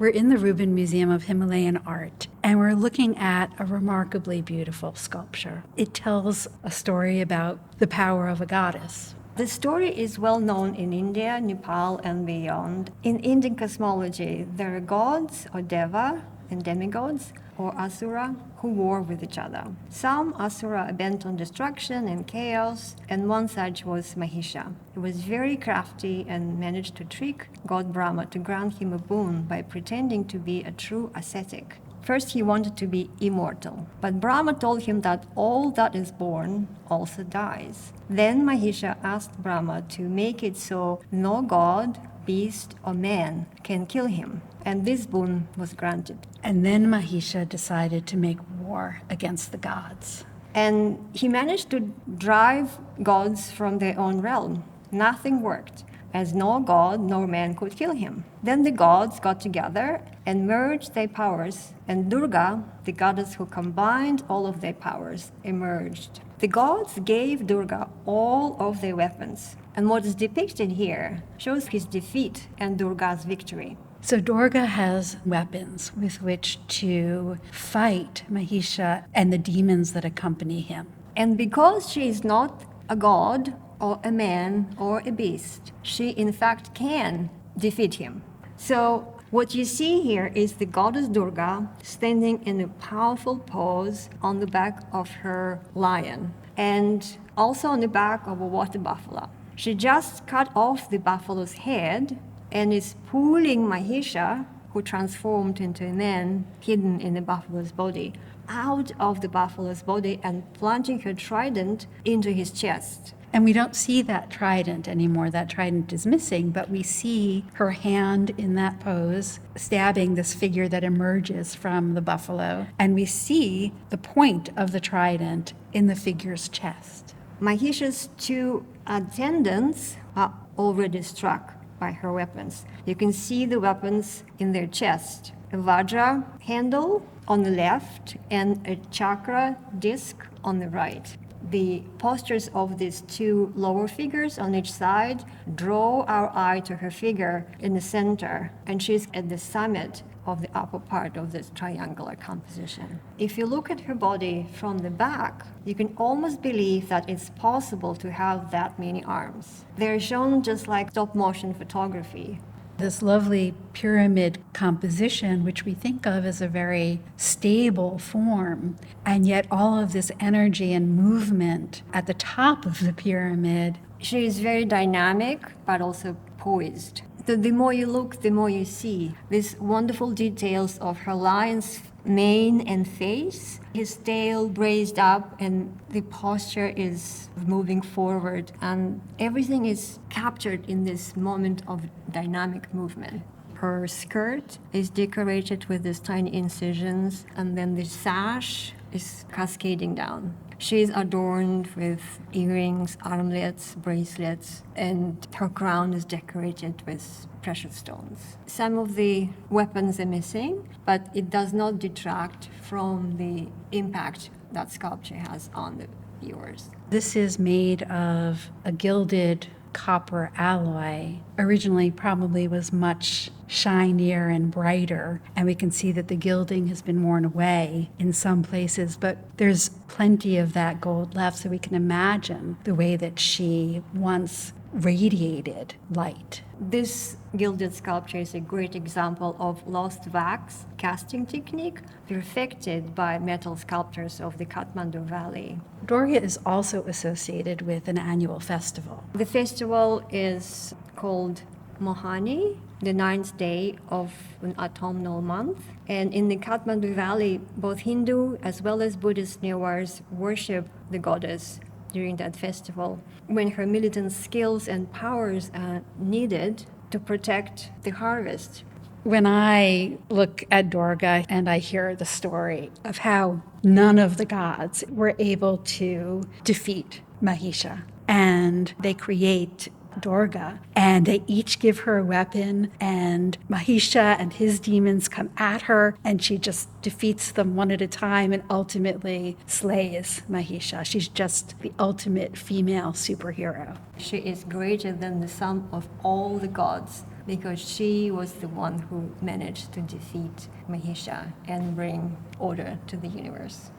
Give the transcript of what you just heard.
We're in the Rubin Museum of Himalayan Art, and we're looking at a remarkably beautiful sculpture. It tells a story about the power of a goddess. The story is well known in India, Nepal, and beyond. In Indian cosmology, there are gods or deva and demigods or asura who war with each other. Some asura are bent on destruction and chaos, and one such was Mahisha. He was very crafty and managed to trick god Brahma to grant him a boon by pretending to be a true ascetic. First, he wanted to be immortal, but Brahma told him that all that is born also dies. Then Mahisha asked Brahma to make it so no god, beast, or man can kill him, and this boon was granted. And then Mahisha decided to make war against the gods. And he managed to drive gods from their own realm. Nothing worked, as no god nor man could kill him. Then the gods got together and merged their powers, and Durga, the goddess who combined all of their powers, emerged. The gods gave Durga all of their weapons, and what is depicted here shows his defeat and Durga's victory. So Durga has weapons with which to fight Mahisha and the demons that accompany him. And because she is not a god or a man or a beast, she in fact can defeat him. So what you see here is the goddess Durga standing in a powerful pose on the back of her lion and also on the back of a water buffalo. She just cut off the buffalo's head and is pulling Mahisha, who transformed into a man hidden in the buffalo's body, out of the buffalo's body and plunging her trident into his chest. And we don't see that trident anymore. That trident is missing, but we see her hand in that pose stabbing this figure that emerges from the buffalo. And we see the point of the trident in the figure's chest. Mahisha's two attendants are already struck by her weapons. You can see the weapons in their chest. A Vajra handle on the left and a chakra disc on the right. The postures of these two lower figures on each side draw our eye to her figure in the center, and she's at the summit of the upper part of this triangular composition. If you look at her body from the back, you can almost believe that it's possible to have that many arms. They're shown just like stop-motion photography. This lovely pyramid composition, which we think of as a very stable form, and yet all of this energy and movement at the top of the pyramid. She is very dynamic, but also poised. The more you look, the more you see these wonderful details of her lion's mane and face, his tail raised up, and the posture is moving forward, and everything is captured in this moment of dynamic movement. Her skirt is decorated with these tiny incisions, and then the sash is cascading down. She is adorned with earrings, armlets, bracelets, and her crown is decorated with precious stones. Some of the weapons are missing, but it does not detract from the impact that sculpture has on the viewers. This is made of a gilded copper alloy. Originally probably was much shinier and brighter, and we can see that the gilding has been worn away in some places, but there's plenty of that gold left, so we can imagine the way that she once radiated light. This gilded sculpture is a great example of lost wax casting technique perfected by metal sculptors of the Kathmandu Valley. Durga is also associated with an annual festival. The festival is called Mohani, the 9th day of an autumnal month. And in the Kathmandu Valley, both Hindu as well as Buddhist Newars worship the goddess during that festival, when her militant skills and powers are needed to protect the harvest. When I look at Durga and I hear the story of how none of the gods were able to defeat Mahisha, and they create Durga, and they each give her a weapon, and Mahisha and his demons come at her, and she just defeats them one at a time and ultimately slays Mahisha. She's just the ultimate female superhero. She is greater than the sum of all the gods, because she was the one who managed to defeat Mahisha and bring order to the universe.